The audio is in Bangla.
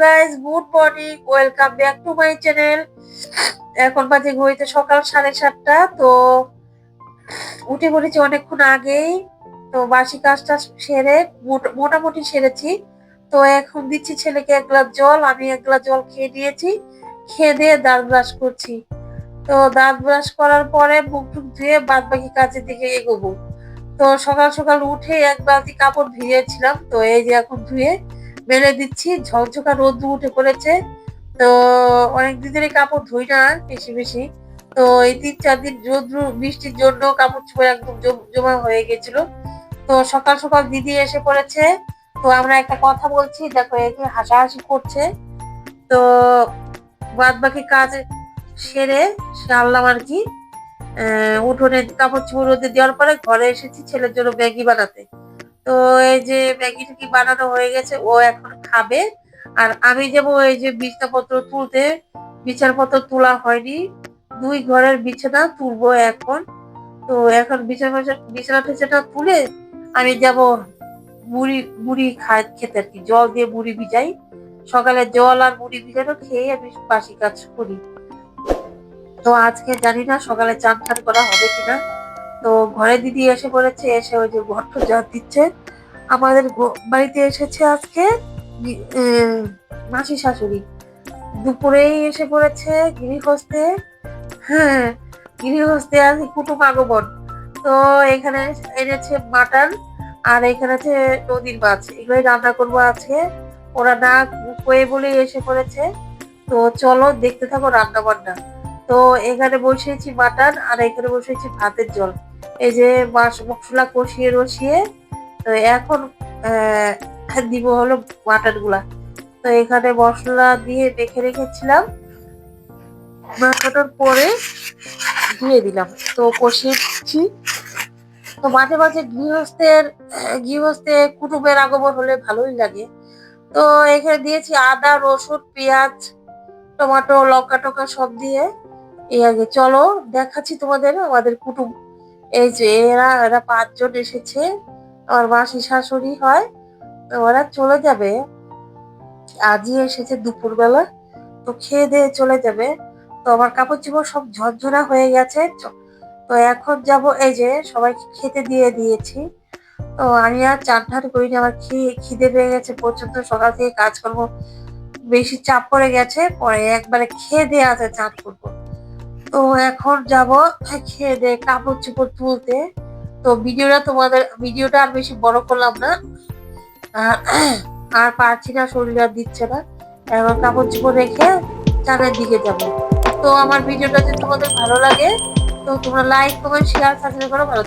Guys, good morning, welcome back to my channel. এখন বাজে ঘড়িতে সকাল 7:30। তো উঠে পড়েছি অনেকক্ষণ আগেই। তো বাসি কাজটা সেরে মোটামুটি সেরেছি। তো এখন দিচ্ছি ছেলেকে এক গ্লাস জল, আমি এক গ্লাস জল খেয়ে নিয়েছি। খেয়ে দিয়ে দাঁত ব্রাশ করছি। তো দাঁত ব্রাশ করার পরে মুখ টুক ধুয়ে বাদ বাকি কাজের দিকে এগোবো। তো সকাল সকাল উঠে এক বালতি কাপড় ভিজিয়েছিলাম, তো এই যে এখন ধুয়ে মেলে দিচ্ছি। ঝকঝকা রোদ্দুর উঠে পড়েছে। তো অনেক দিনেরই কাপড় ধুই না বেশি বেশি। তো এই 3-4 দিন রোদ্দুর বৃষ্টির জন্য কাপড় চোপড় একদম জমা হয়ে গেছিল। তো সকাল সকাল দিদি এসে পড়েছে। তো আমরা একটা কথা বলছি, দেখো একে হাসাহাসি করছে। তো বাদ বাকি কাজ সেরে সারলাম আর কি। উঠোনে কাপড় চোপড় রোদে দেওয়ার পরে ঘরে এসেছি ছেলের জন্য ম্যাগি বানাতে। তো এই যে ম্যাগি টুকি বানানো হয়ে গেছে, ও এখন খাবে। আর আমি যাবো এই যে বিছানাপত্র তুলতে। বিছানাপত্র তোলা হয়নি, 2 ঘরের বিছানা তুলবো এখন। তো এখন বিছানা বিছানা টিছানা তুলে আমি যাব মুড়ি মুড়ি খেতে আর কি। জল দিয়ে মুড়ি ভিজাই, সকালে জল আর মুড়ি ভিজানো খেয়ে আমি বাসি কাজ করি। তো আজকে জানি না সকালে চান টান করা হবে কিনা। তো ঘরে দিদি এসে পড়েছে, এসে ওই যে ঘর ঝাড় দিচ্ছে। আমাদের বাড়িতে এসেছে আজকে মাসি শাশুড়ি। দুপুরেই এসে পড়েছে গৃহস্থে। হ্যাঁ, গৃহস্থে আজকে কুটুম আগমন। তো এখানে এনেছে মাটন, আর এখানে আছে নদীর মাছ। এগুলোই রান্না করবো আজকে। ওরা না কয়ে বলেই এসে পড়েছে। তো চলো দেখতে থাকো রান্না বান্না। তো এখানে বসিয়েছি মাটন, আর এখানে বসিয়েছি ভাতের জল। এই যে মশলা কষিয়ে রসিয়ে তো এখন দিব হলো মাটন গুলা। তো এখানে মশলা দিয়ে মেখে রেখেছিলাম, মাখানোর পরে দিয়ে দিলাম। তো কষিয়েছি। তো মাঝে মাঝে গৃহস্থে কুটুমের আগমন হলে ভালোই লাগে। তো এখানে দিয়েছি আদা, রসুন, পেঁয়াজ, টমেটো, লঙ্কা টঙ্কা সব দিয়ে। এই আগে চলো দেখাচ্ছি তোমাদের আমাদের কুটুম। এই যে এরা এরা 5 জন এসেছে, আমার মাসি শাশুড়ি হয়। তো ওরা চলে যাবে, আজই এসেছে দুপুরবেলা। তো খেয়ে দিয়ে চলে যাবে। তো আমার কাপড় চোপড় সব ঝরঝরা হয়ে গেছে। তো এখন যাব, এই যে সবাইকে খেতে দিয়ে দিয়েছি। তো আমি আর চান টান করিনি, আমার খিদে পেয়ে গেছে প্রচন্ড। সকাল থেকে কাজকর্ম বেশি চাপ পড়ে গেছে, পরে একবারে খেয়ে দিয়ে আছে চান করবো। তো এখন যাব খেয়ে দিয়ে কাপড় চোপড় তুলতে। তো ভিডিওটা আর বেশি বড় করলাম না। আর পারছি না, শরীর আর দিচ্ছে না। এখন কাপড় চোপড় রেখে চানের দিকে যাব। তো আমার ভিডিওটা যদি তোমাদের ভালো লাগে তো তোমরা লাইক, কমেন্ট, শেয়ার, সাবস্ক্রাইব করো। ভালো